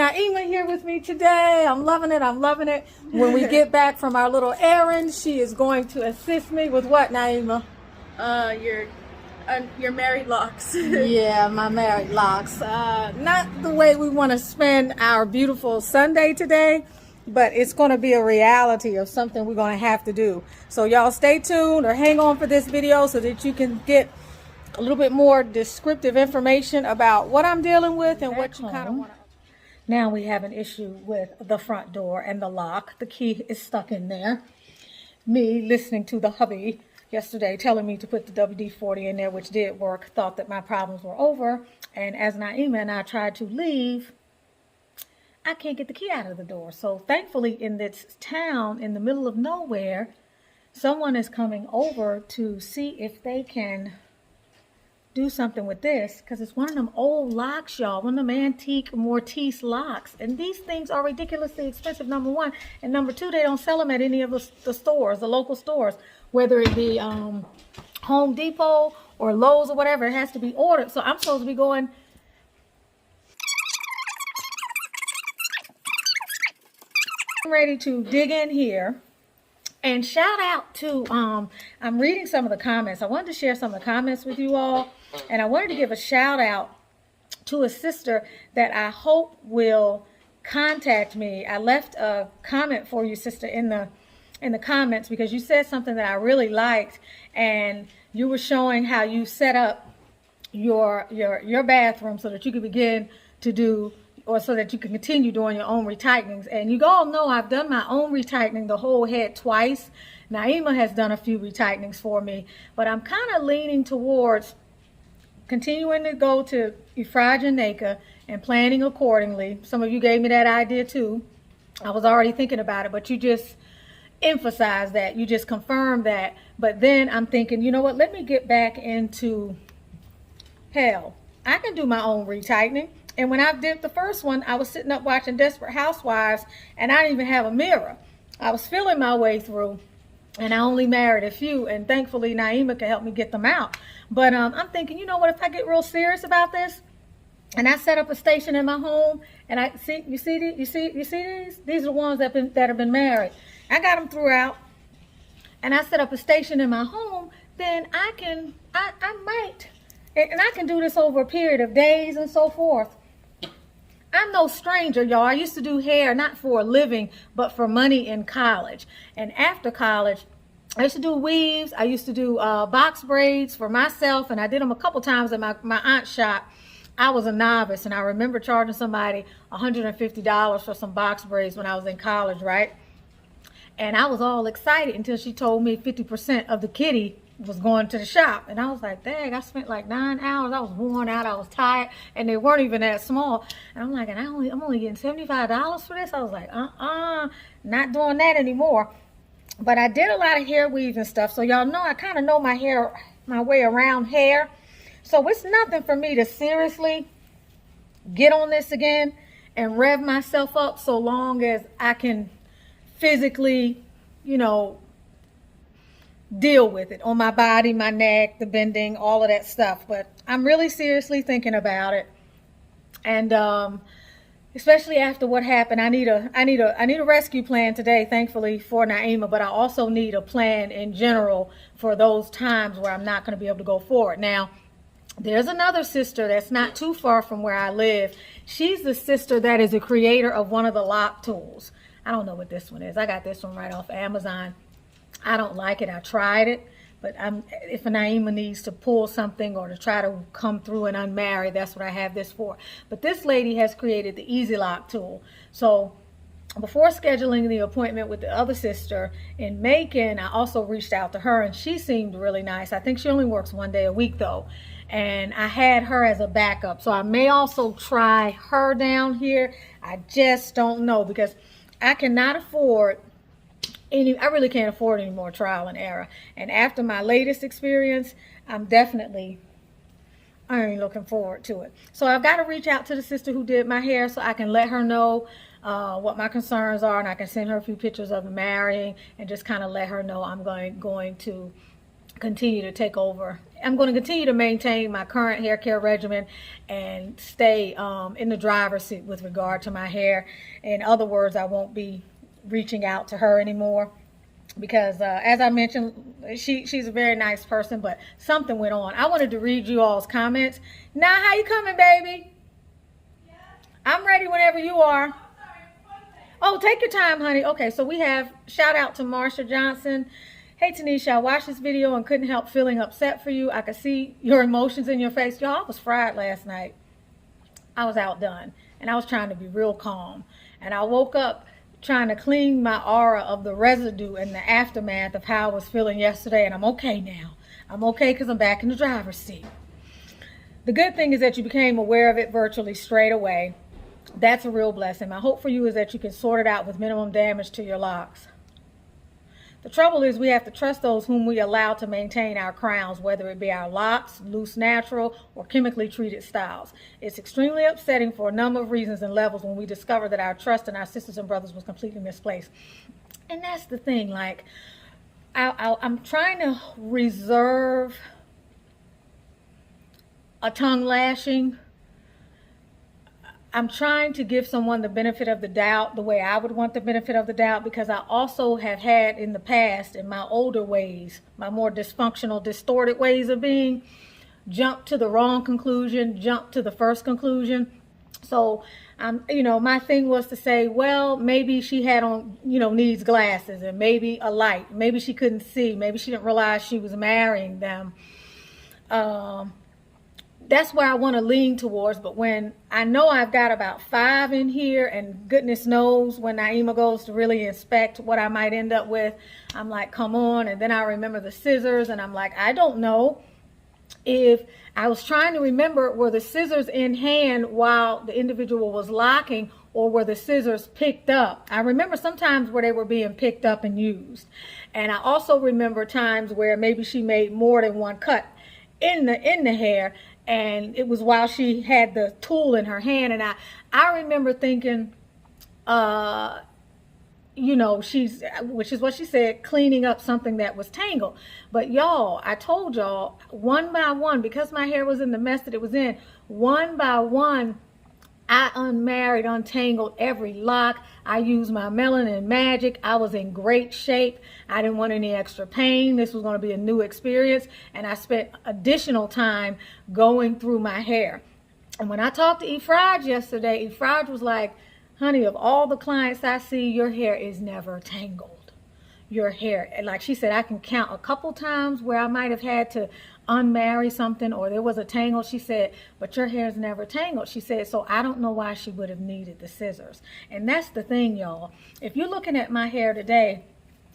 Naima here with me today. I'm loving it. I'm loving it. When we get back from our little errand, she is going to assist me with what, Naima? Your married locks. Yeah, my married locks. Not the way we want to spend our beautiful Sunday today, but it's going to be a reality of something we're going to have to do. So y'all stay tuned or hang on for this video so that you can get a little bit more descriptive information about what I'm dealing with and what you kind of want to. Now we have an issue with the front door and the lock. The key is stuck in there. Me listening to the hubby yesterday telling me to put the WD-40 in there, which did work, thought that my problems were over. And as Naima and I tried to leave, I can't get the key out of the door. So thankfully in this town in the middle of nowhere, someone is coming over to see if they can do something with this, because it's one of them old locks, y'all, one of them antique Mortise locks, and these things are ridiculously expensive, number one, and number two, they don't sell them at any of the stores, the local stores, whether it be Home Depot or Lowe's or whatever. It has to be ordered. So I'm supposed to be going ready to dig in here. And shout out to, I'm reading some of the comments. I wanted to share some of the comments with you all. And I wanted to give a shout out to a sister that I hope will contact me. I left a comment for you, sister, in the comments, because you said something that I really liked. And you were showing how you set up your bathroom so that you could begin to do, or so that you can continue doing your own retightnings. And you all know I've done my own retightening the whole head twice. Naima has done a few retightenings for me, but I'm kind of leaning towards continuing to go to Ifraj and planning accordingly. Some of you gave me that idea too. I was already thinking about it, but you just emphasized that. You just confirmed that. But then I'm thinking, you know what? Let me get back into, hell, I can do my own retightening. And when I did the first one, I was sitting up watching Desperate Housewives, and I didn't even have a mirror. I was feeling my way through, and I only married a few, and thankfully Naima can help me get them out. But I'm thinking, you know what, if I get real serious about this, and I set up a station in my home, and I see, you see these? These are the ones that have been married. I got them throughout, and I set up a station in my home, then I might, and I can do this over a period of days and so forth. I'm no stranger, y'all. I used to do hair, not for a living, but for money in college. And after college, I used to do weaves. I used to do box braids for myself, and I did them a couple times at my aunt's shop. I was a novice, and I remember charging somebody $150 for some box braids when I was in college, right? And I was all excited until she told me 50% of the kitty was going to the shop. And I was like, dang, I spent like 9 hours. I was worn out. I was tired. And they weren't even that small. And I'm like, and I'm only getting $75 for this? I was like, not doing that anymore. But I did a lot of hair weaves and stuff. So y'all know I kind of know my way around hair. So it's nothing for me to seriously get on this again and rev myself up, so long as I can physically, you know, deal with it on my body, my neck, the bending, all of that stuff. But I'm really seriously thinking about it. And especially after what happened, I need a rescue plan today, thankfully, for Naima, but I also need a plan in general for those times where I'm not going to be able to go forward. Now, there's another sister that's not too far from where I live. She's the sister that is a creator of one of the lock tools. I don't know what this one is. I got this one right off Amazon. I don't like it. I tried it, but if Naima needs to pull something or to try to come through and unmarry, that's what I have this for. But this lady has created the Easy Lock tool. So before scheduling the appointment with the other sister in Macon, I also reached out to her, and she seemed really nice. I think she only works 1 day a week though. And I had her as a backup. So I may also try her down here. I just don't know, because I cannot afford I really can't afford any more trial and error. And after my latest experience, I ain't looking forward to it. So I've got to reach out to the sister who did my hair so I can let her know what my concerns are, and I can send her a few pictures of marrying and just kind of let her know I'm going to continue to take over. I'm going to continue to maintain my current hair care regimen and stay in the driver's seat with regard to my hair. In other words, I won't be reaching out to her anymore because as I mentioned, she's a very nice person, but something went on. I wanted to read you all's comments. Now, how you coming, baby? Yeah. I'm ready whenever you are. Oh, take your time, honey. Okay, so we have shout out to Marsha Johnson. Hey, Tanisha, I watched this video and couldn't help feeling upset for you. I could see your emotions in your face. Y'all, I was fried last night. I was outdone, and I was trying to be real calm. And I woke up trying to clean my aura of the residue and the aftermath of how I was feeling yesterday, and I'm okay now. I'm okay because I'm back in the driver's seat. The good thing is that you became aware of it virtually straight away. That's a real blessing. My hope for you is that you can sort it out with minimum damage to your locks. The trouble is we have to trust those whom we allow to maintain our crowns, whether it be our locks, loose natural, or chemically treated styles. It's extremely upsetting for a number of reasons and levels when we discover that our trust in our sisters and brothers was completely misplaced. And that's the thing, like, I'm trying to reserve a tongue lashing. I'm trying to give someone the benefit of the doubt the way I would want the benefit of the doubt, because I also have had in the past, in my older ways, my more dysfunctional, distorted ways of being, jump to the wrong conclusion, jump to the first conclusion. So, my thing was to say, well, maybe she had on, needs glasses, and maybe a light. Maybe she couldn't see. Maybe she didn't realize she was marrying them. That's where I want to lean towards. But when I know I've got about 5 in here, and goodness knows when Naima goes to really inspect what I might end up with, I'm like, come on. And then I remember the scissors, and I'm like, I don't know if I was trying to remember, were the scissors in hand while the individual was locking, or were the scissors picked up? I remember sometimes where they were being picked up and used. And I also remember times where maybe she made more than one cut in the hair, and it was while she had the tool in her hand. And I remember thinking, she's, which is what she said, cleaning up something that was tangled. But y'all, I told y'all, one by one, because my hair was in the mess that it was in, one by one, I unmarried, untangled every lock. I used my melanin magic. I was in great shape. I didn't want any extra pain. This was going to be a new experience. And I spent additional time going through my hair. And when I talked to Efraj yesterday, Efraj was like, honey, of all the clients I see, your hair is never tangled. Your hair, like she said, I can count a couple times where I might have had to unmarry something or there was a tangle. She said, but your hair is never tangled. She said, so I don't know why she would have needed the scissors. And that's the thing, y'all. If you're looking at my hair today,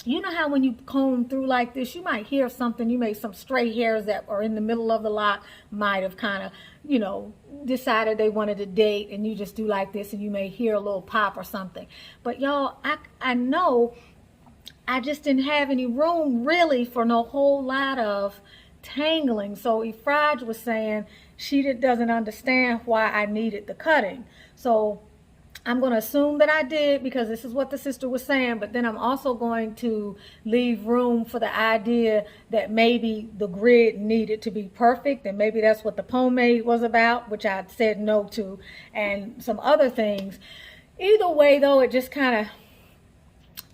you know how when you comb through like this, you might hear something, you may, some stray hairs that are in the middle of the lock might have kind of, decided they wanted to date, and you just do like this and you may hear a little pop or something. But y'all, I know I just didn't have any room really for no whole lot of tangling. So Efraj was saying she doesn't understand why I needed the cutting. So I'm going to assume that I did, because this is what the sister was saying, but then I'm also going to leave room for the idea that maybe the grid needed to be perfect, and maybe that's what the pomade was about, which I said no to, and some other things. Either way, though, it just kind of,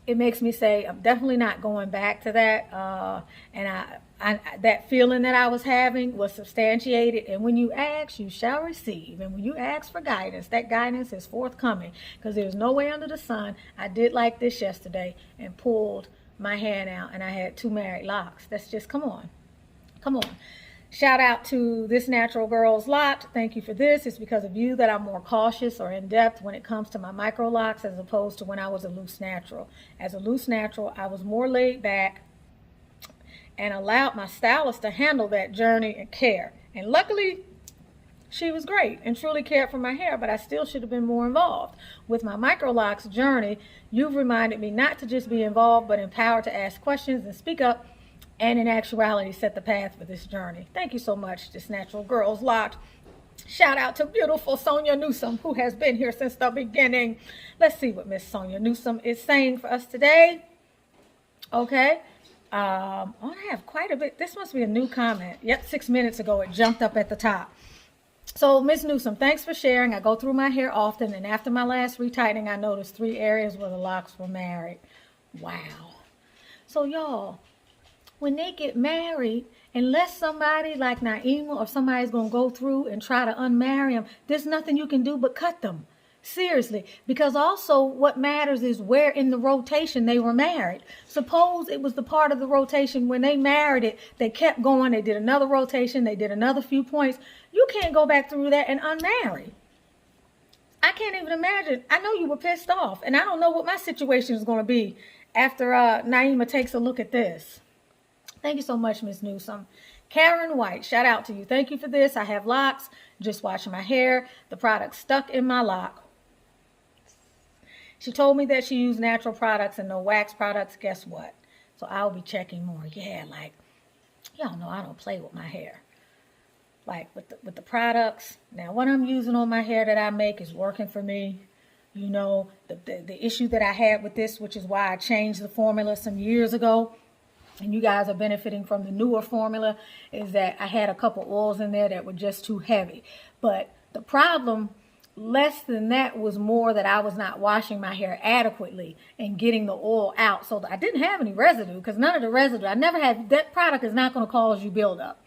it makes me say I'm definitely not going back to that, and that feeling that I was having was substantiated. And when you ask, you shall receive. And when you ask for guidance, that guidance is forthcoming, because there's no way under the sun. I did like this yesterday and pulled my hand out, and I had 2 married locks. That's just, come on. Shout out to This Natural Girl's Locked. Thank you for this. It's because of you that I'm more cautious or in depth when it comes to my micro locks, as opposed to when I was a loose natural. As a loose natural, I was more laid back and allowed my stylist to handle that journey and care. And luckily, she was great and truly cared for my hair, but I still should have been more involved. With my Microlocks journey, you've reminded me not to just be involved, but empowered to ask questions and speak up, and in actuality, set the path for this journey. Thank you so much, This Natural Girls Locked. Shout out to beautiful Sonia Newsom, who has been here since the beginning. Let's see what Miss Sonia Newsom is saying for us today. Okay. I have quite a bit. This must be a new comment. Yep, 6 minutes ago it jumped up at the top. So, Miss Newsom, thanks for sharing. I go through my hair often, and after my last retightening, I noticed 3 areas where the locks were married. Wow. So, y'all, when they get married, unless somebody like Naima or somebody's going to go through and try to unmarry them, there's nothing you can do but cut them. Seriously, because also what matters is where in the rotation they were married. Suppose it was the part of the rotation when they married it, they kept going, they did another rotation, they did another few points. You can't go back through that and unmarry. I can't even imagine. I know you were pissed off, and I don't know what my situation is going to be after Naima takes a look at this. Thank you so much, Miss Newsom. Karen White, shout out to you. Thank you for this. I have locks, just washing my hair. The product stuck in my lock. She told me that she used natural products and no wax products. Guess what? So I'll be checking more. Yeah, like, y'all know I don't play with my hair. Like with the products. Now, what I'm using on my hair that I make is working for me. You know, the issue that I had with this, which is why I changed the formula some years ago, and you guys are benefiting from the newer formula, is that I had a couple oils in there that were just too heavy. But the problem less than that was more that I was not washing my hair adequately and getting the oil out. So I didn't have any residue, because none of the residue, I never had, that product is not going to cause you buildup.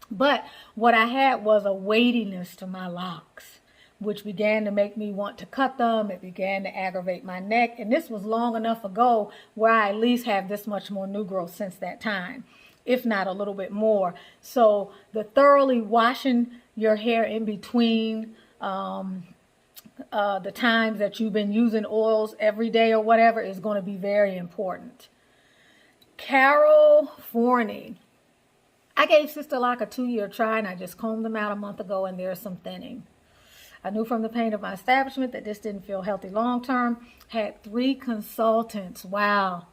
But what I had was a weightiness to my locks, which began to make me want to cut them. It began to aggravate my neck. And this was long enough ago where I at least have this much more new growth since that time, if not a little bit more. So the thoroughly washing your hair in between the times that you've been using oils every day or whatever is going to be very important. Carol Forney. I gave Sisterlock a 2-year try, and I just combed them out a month ago, and there's some thinning. I knew from the pain of my establishment that this didn't feel healthy long term. Had 3 consultants. Wow.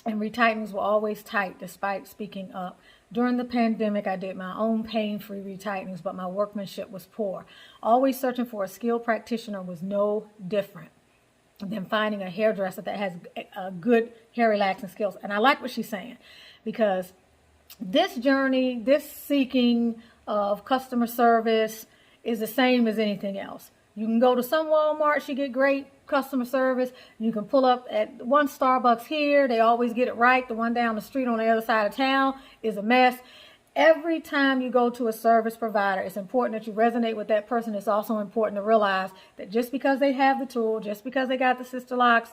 And retightenings were always tight despite speaking up. During the pandemic, I did my own pain-free retightenings, but my workmanship was poor. Always searching for a skilled practitioner was no different than finding a hairdresser that has a good hair relaxing skills. And I like what she's saying, because this journey, this seeking of customer service is the same as anything else. You can go to some Walmarts, you get great customer service. You can pull up at one Starbucks here, they always get it right. The one down the street on the other side of town is a mess. Every time you go to a service provider, it's important that you resonate with that person. It's also important to realize that just because they have the tool, just because they got the Sisterlocks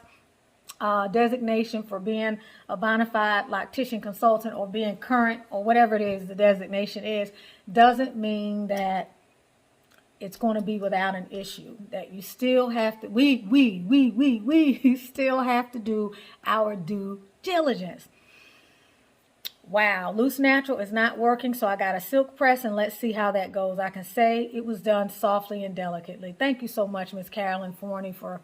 designation for being a bona fide loctician consultant or being current or whatever it is the designation is, doesn't mean that it's going to be without an issue. That you still have to, we still have to do our due diligence. Wow, loose natural is not working, so I got a silk press, and let's see how that goes. I can say it was done softly and delicately. Thank you so much, Miss Carolyn Forney, for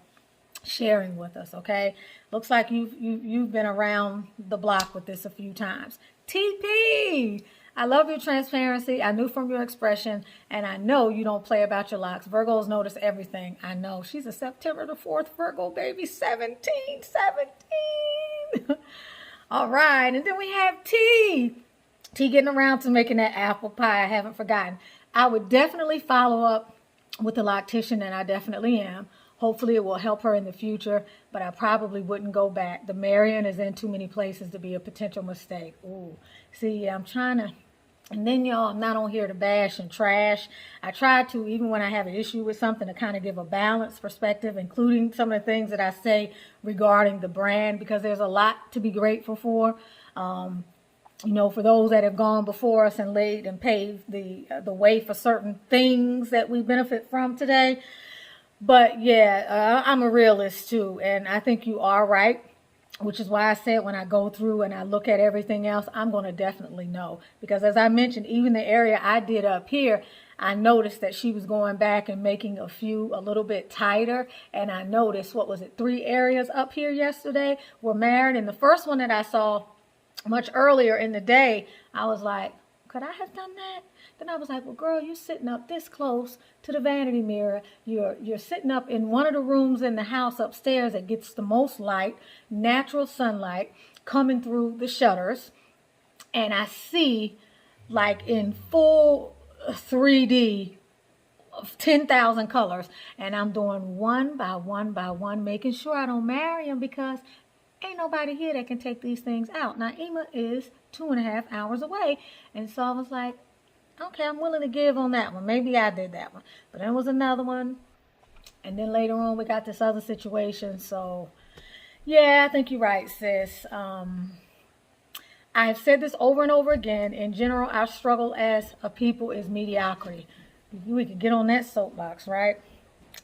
sharing with us. Okay, looks like you've been around the block with this a few times. TP, I love your transparency. I knew from your expression, and I know you don't play about your locks. Virgos notice everything. I know. She's a September the 4th Virgo, baby. 17. All right, and then we have T. T getting around to making that apple pie. I haven't forgotten. I would definitely follow up with the loctician, and I definitely am. Hopefully it will help her in the future, but I probably wouldn't go back. The Marion is in too many places to be a potential mistake. Ooh, see, I'm trying to, and then y'all, I'm not on here to bash and trash. I try to, even when I have an issue with something, to kind of give a balanced perspective, including some of the things that I say regarding the brand, because there's a lot to be grateful for. You know, for those that have gone before us and laid and paved the way for certain things that we benefit from today. But yeah, I'm a realist too, and I think you are right, which is why I said when I go through and I look at everything else, I'm going to definitely know. Because as I mentioned, even the area I did up here, I noticed that she was going back and making a few a little bit tighter. And I noticed, 3 areas up here yesterday were married. And the first one that I saw much earlier in the day, I was like, could I have done that? Then I was like, well, girl, you're sitting up this close to the vanity mirror. You're sitting up in one of the rooms in the house upstairs that gets the most light, natural sunlight. coming through the shutters, and I see like in full 3D of 10,000 colors, and I'm doing one by one by one, making sure I don't marry him, because ain't nobody here that can take these things out. Now, Ema is 2.5 hours away, and so I was like, okay, I'm willing to give on that one. Maybe I did that one. But then was another one, and then later on we got this other situation. So, yeah, I think you're right, sis. I've said this over and over again. In general, our struggle as a people is mediocrity. We could get on that soapbox, right?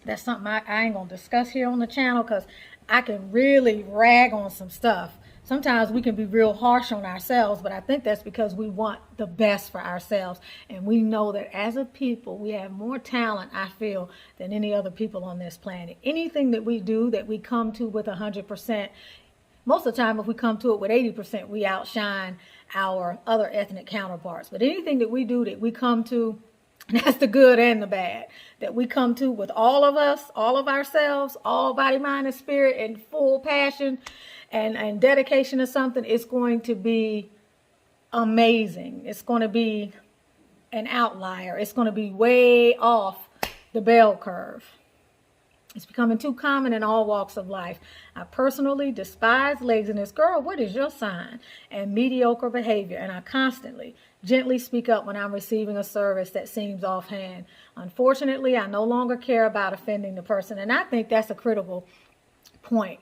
That's something I ain't going to discuss here on the channel, because I can really rag on some stuff. Sometimes we can be real harsh on ourselves, but I think that's because we want the best for ourselves. And we know that as a people, we have more talent, I feel, than any other people on this planet. Anything that we do that we come to with 100%, most of the time, if we come to it with 80%, we outshine our other ethnic counterparts. But anything that we do that we come to, and that's the good and the bad, that we come to with all of us, all of ourselves, all body, mind, and spirit, and full passion and dedication to something, it's going to be amazing. It's going to be an outlier. It's going to be way off the bell curve. It's becoming too common in all walks of life. I personally despise laziness. Girl, what is your sign? And mediocre behavior. And I constantly, gently speak up when I'm receiving a service that seems offhand. Unfortunately, I no longer care about offending the person. And I think that's a critical point.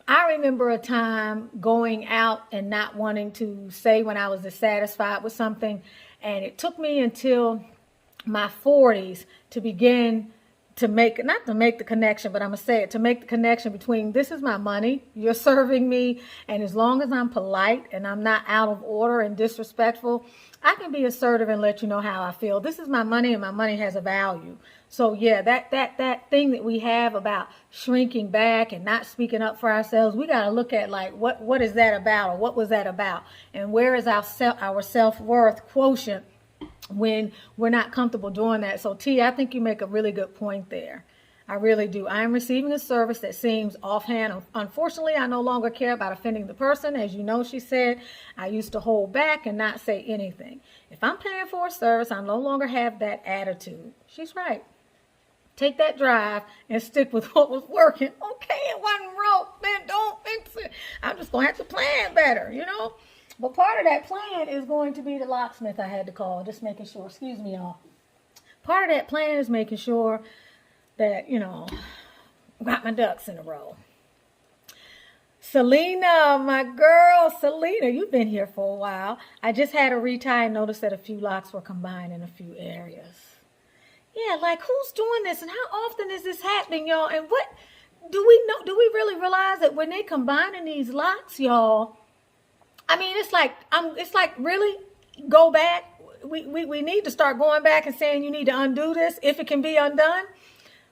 I remember a time going out and not wanting to say when I was dissatisfied with something. And it took me until my 40s to begin to make, not to make the connection, but I'm going to say it, to make the connection between this is my money, you're serving me, and as long as I'm polite and I'm not out of order and disrespectful, I can be assertive and let you know how I feel. This is my money, and my money has a value. So yeah, that thing that we have about shrinking back and not speaking up for ourselves, we got to look at like what is that about, or what was that about, and where is our self-worth quotient when we're not comfortable doing that. So T, I think you make a really good point there. I really do. I am receiving a service that seems offhand. Unfortunately, I no longer care about offending the person. As you know, she said, I used to hold back and not say anything. If I'm paying for a service, I no longer have that attitude. She's right. Take that drive and stick with what was working. Okay, it wasn't broke, then don't fix it. I'm just going to have to plan better, you know. But part of that plan is going to be the locksmith I had to call, just making sure, excuse me, y'all. Part of that plan is making sure that, you know, got my ducks in a row. Selena, my girl, Selena, you've been here for a while. I just had a retie and noticed that a few locks were combined in a few areas. Yeah, like who's doing this and how often is this happening, y'all? And what do we know? Do we really realize that when they combining these locks, y'all, I mean, it's like really go back. We need to start going back and saying you need to undo this if it can be undone.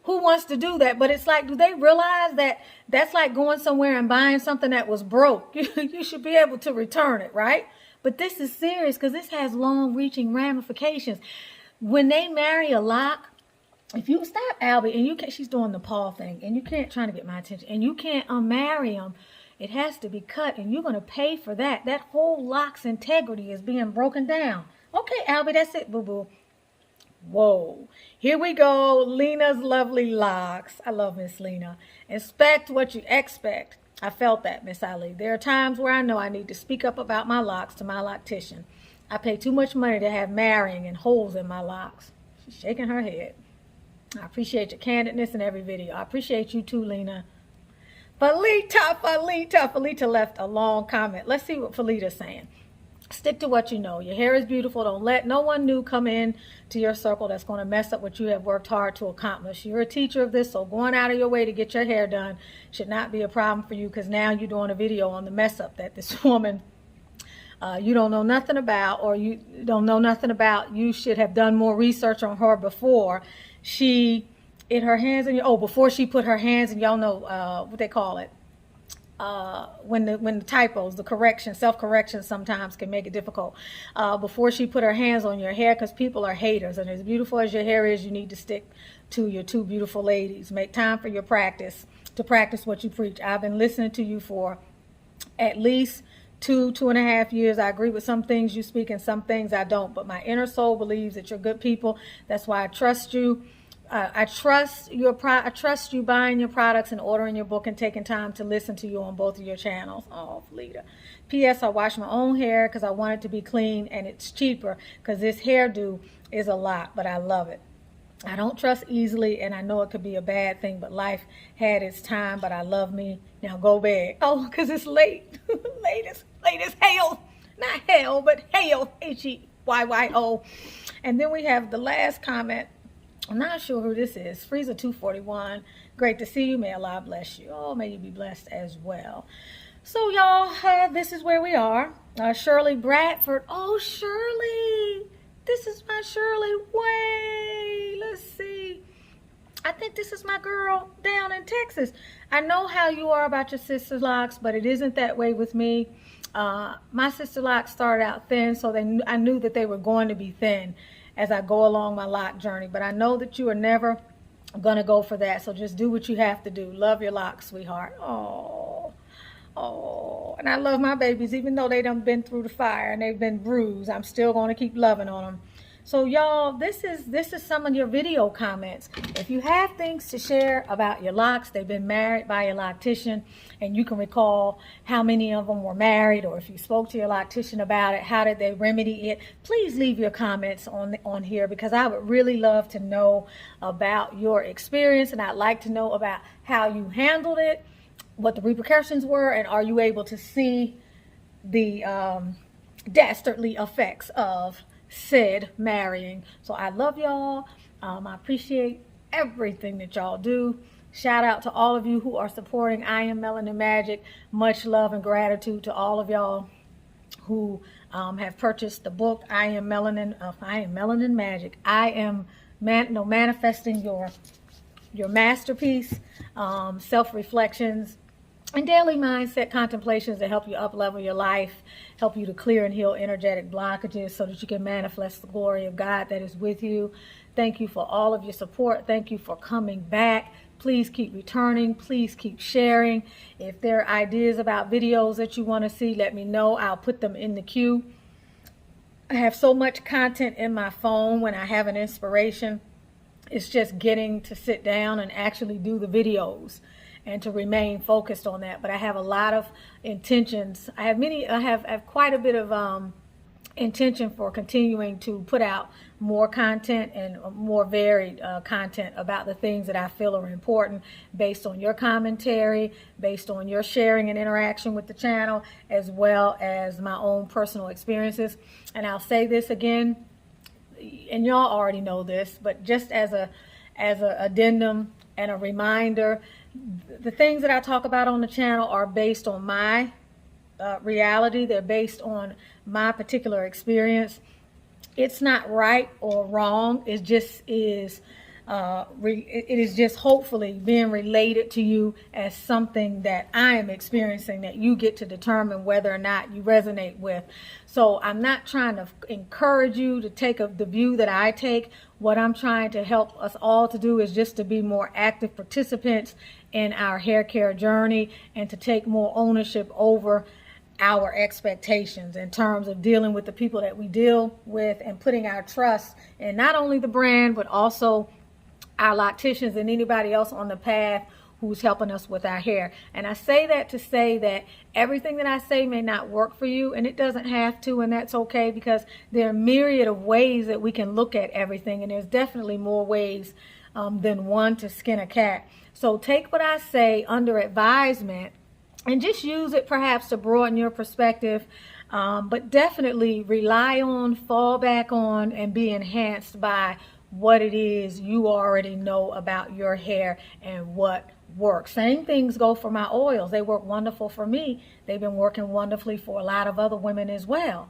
Who wants to do that? But it's like, do they realize that that's like going somewhere and buying something that was broke? You should be able to return it, right? But this is serious because this has long-reaching ramifications. When they marry a lock, if you stop Albie and you can't, she's doing the paw thing, and you can't, trying to get my attention, and you can't unmarry him, it has to be cut, and you're going to pay for that. That whole lock's integrity is being broken down. Okay, Albie, that's it, boo-boo. Whoa, here we go. Lena's lovely locks. I love Miss Lena. Inspect what you expect. I felt that, Miss Ali. There are times where I know I need to speak up about my locks to my loctician. I pay too much money to have marrying and holes in my locks. She's shaking her head. I appreciate your candidness in every video. I appreciate you too, Lena. Felita left a long comment. Let's see what Felita's saying. Stick to what you know. Your hair is beautiful. Don't let no one new come in to your circle that's going to mess up what you have worked hard to accomplish. You're a teacher of this, so going out of your way to get your hair done should not be a problem for you, because now you're doing a video on the mess up that this woman you don't know nothing about, or you don't know nothing about. You should have done more research on her before she in her hands in your, before she put her hands in, y'all know what they call it. When the typos, the correction, self-correction sometimes can make it difficult. Before she put her hands on your hair, because people are haters, and as beautiful as your hair is, you need to stick to your two beautiful ladies. Make time for your practice, to practice what you preach. I've been listening to you for at least 2.5 years. I agree with some things you speak and some things I don't, but my inner soul believes that you're good people. That's why I trust you. I trust you buying your products and ordering your book and taking time to listen to you on both of your channels. Oh, Lita. P.S. I wash my own hair because I want it to be clean, and it's cheaper because this hairdo is a lot, but I love it. I don't trust easily, and I know it could be a bad thing, but life had its time, but I love me. Now go bed. Oh, because it's late. late as hell. Not hell, but hell. H-E-Y-Y-O. And then we have the last comment. I'm not sure who this is. Freezer 241. Great to see you. May Allah bless you. Oh, may you be blessed as well. So, y'all, this is where we are. Shirley Bradford. Oh, Shirley. This is my Shirley. Way. Let's see. I think this is my girl down in Texas. I know how you are about your Sisterlocks, but it isn't that way with me. My Sisterlocks started out thin, so I knew that they were going to be thin as I go along my lock journey. But I know that you are never going to go for that, so just do what you have to do. Love your locks, sweetheart. Oh, and I love my babies, even though they done been through the fire and they've been bruised. I'm still going to keep loving on them. So y'all, this is some of your video comments. If you have things to share about your locks, they've been married by your loctician, and you can recall how many of them were married, or if you spoke to your loctician about it, how did they remedy it, please leave your comments on here, because I would really love to know about your experience, and I'd like to know about how you handled it, what the repercussions were, and are you able to see the dastardly effects of said marrying. So I love y'all. I appreciate everything that y'all do. Shout out to all of you who are supporting I Am Melanin Magic. Much love and gratitude to all of y'all who have purchased the book I Am Melanin Magic. I am manifesting your masterpiece, self-reflections and daily mindset contemplations that help you up-level your life, help you to clear and heal energetic blockages so that you can manifest the glory of God that is with you. Thank you for all of your support. Thank you for coming back. Please keep returning. Please keep sharing. If there are ideas about videos that you want to see, let me know. I'll put them in the queue. I have so much content in my phone when I have an inspiration. It's just getting to sit down and actually do the videos and to remain focused on that. But I have a lot of intentions. I have quite a bit of intention for continuing to put out more content and more varied content about the things that I feel are important based on your commentary, based on your sharing and interaction with the channel, as well as my own personal experiences. And I'll say this again, and y'all already know this, but just as a addendum and a reminder, the things that I talk about on the channel are based on my reality. They're based on my particular experience. It's not right or wrong. It just is. It is just hopefully being related to you as something that I am experiencing that you get to determine whether or not you resonate with. So I'm not trying to encourage you to take the view that I take. What I'm trying to help us all to do is just to be more active participants in our hair care journey and to take more ownership over our expectations in terms of dealing with the people that we deal with and putting our trust in not only the brand but also our locticians and anybody else on the path who's helping us with our hair. And I say that to say that everything that I say may not work for you, and it doesn't have to, and that's okay, because there are a myriad of ways that we can look at everything, and there's definitely more ways than one to skin a cat. So take what I say under advisement and just use it perhaps to broaden your perspective, but definitely rely on, fall back on, and be enhanced by what it is you already know about your hair and what works. Same things go for my oils. They work wonderful for me. They've been working wonderfully for a lot of other women as well.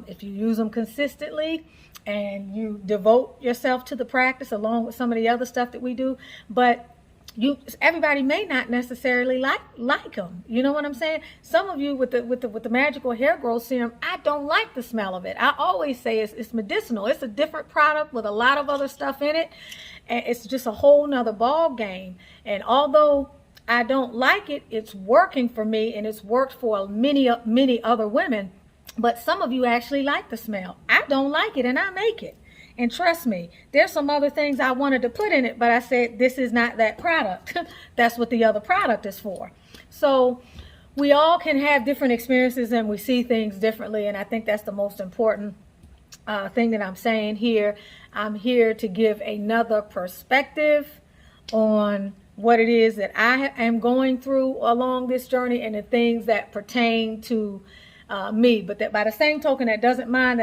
If you use them consistently and you devote yourself to the practice along with some of the other stuff that we do, but everybody may not necessarily like them. You know what I'm saying? Some of you with the magical hair growth serum, I don't like the smell of it. I always say it's medicinal. It's a different product with a lot of other stuff in it, and it's just a whole nother ball game. And although I don't like it. It's working for me, and it's worked for many other women. But some of you actually like the smell. I don't like it, and I make it. And trust me, there's some other things I wanted to put in it, but I said, this is not that product. That's what the other product is for. So we all can have different experiences, and we see things differently. And I think that's the most important thing that I'm saying here. I'm here to give another perspective on what it is that I am going through along this journey and the things that pertain to me. But that by the same token, that doesn't mean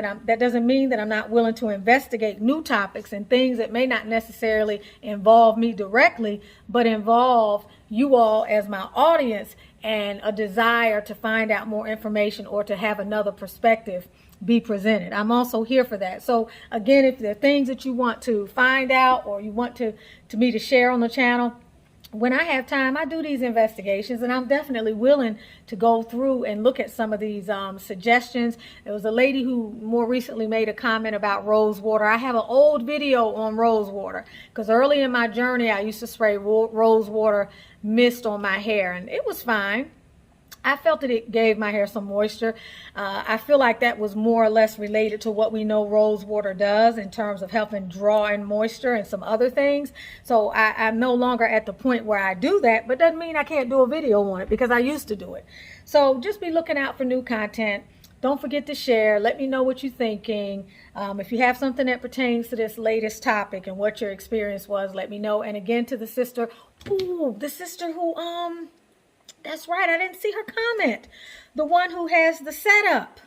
that I'm not willing to investigate new topics and things that may not necessarily involve me directly, but involve you all as my audience and a desire to find out more information or to have another perspective be presented. I'm also here for that. So again, if there are things that you want to find out or you want to me to share on the channel, when I have time, I do these investigations, and I'm definitely willing to go through and look at some of these suggestions. There was a lady who more recently made a comment about rose water. I have an old video on rose water because early in my journey, I used to spray rose water mist on my hair, and it was fine. I felt that it gave my hair some moisture. I feel like that was more or less related to what we know rose water does in terms of helping draw in moisture and some other things. So I'm no longer at the point where I do that, but doesn't mean I can't do a video on it because I used to do it. So just be looking out for new content. Don't forget to share. Let me know what you're thinking. If you have something that pertains to this latest topic and what your experience was, let me know. And again, to the sister, the sister who, that's right, I didn't see her comment. The one who has the setup.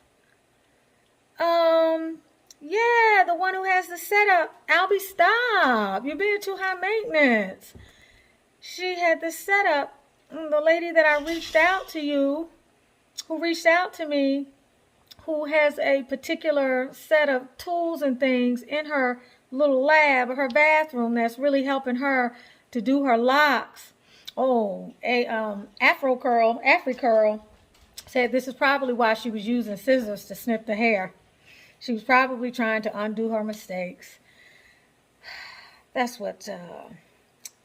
Yeah, the one who has the setup. Albie, stop. You're being too high maintenance. She had the setup. The lady that I reached out to you, who reached out to me, who has a particular set of tools and things in her little lab or her bathroom that's really helping her to do her locks. Oh, Afri Curl said this is probably why she was using scissors to snip the hair. She was probably trying to undo her mistakes. That's what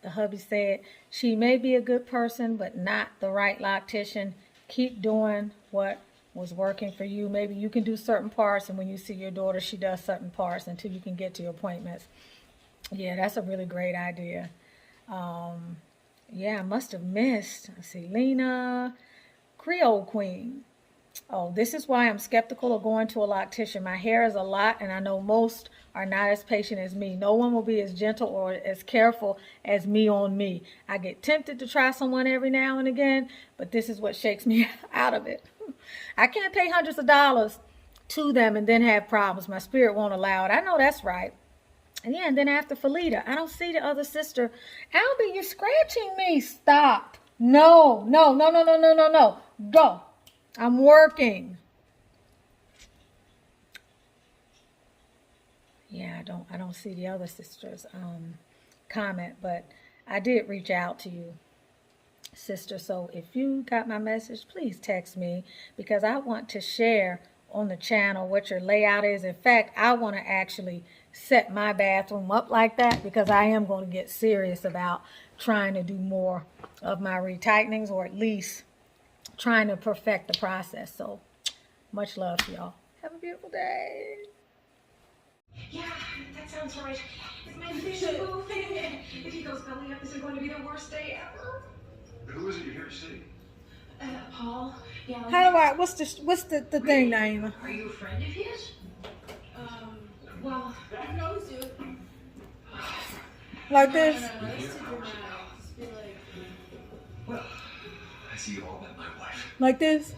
the hubby said. She may be a good person, but not the right loctician. Keep doing what was working for you. Maybe you can do certain parts, and when you see your daughter, she does certain parts until you can get to your appointments. Yeah, that's a really great idea. Yeah, I must have missed. Let's see, Lena, Creole Queen. Oh, this is why I'm skeptical of going to a loctician. My hair is a lot, and I know most are not as patient as me. No one will be as gentle or as careful as me on me. I get tempted to try someone every now and again, but this is what shakes me out of it. I can't pay hundreds of dollars to them and then have problems. My spirit won't allow it. I know that's right. And yeah, and then after Felita, I don't see the other sister. Albie, you're scratching me. Stop. No. Go. I'm working. Yeah, I don't see the other sister's comment, but I did reach out to you, sister. So if you got my message, please text me because I want to share on the channel what your layout is. In fact, I want to actually set my bathroom up like that because I am going to get serious about trying to do more of my retightenings, or at least trying to perfect the process. So much love to y'all. Have a beautiful day. Yeah, that sounds right. It's my vision moving. If he goes belly up, this is going to be the worst day ever. Who is it you're here to see? Paul. Yeah. How do I? What's the thing, Naima? Are you a friend of his? Well, I know you. Like this? No, that's too dramatic. Just be like, Well, I see you all met my wife. Like this?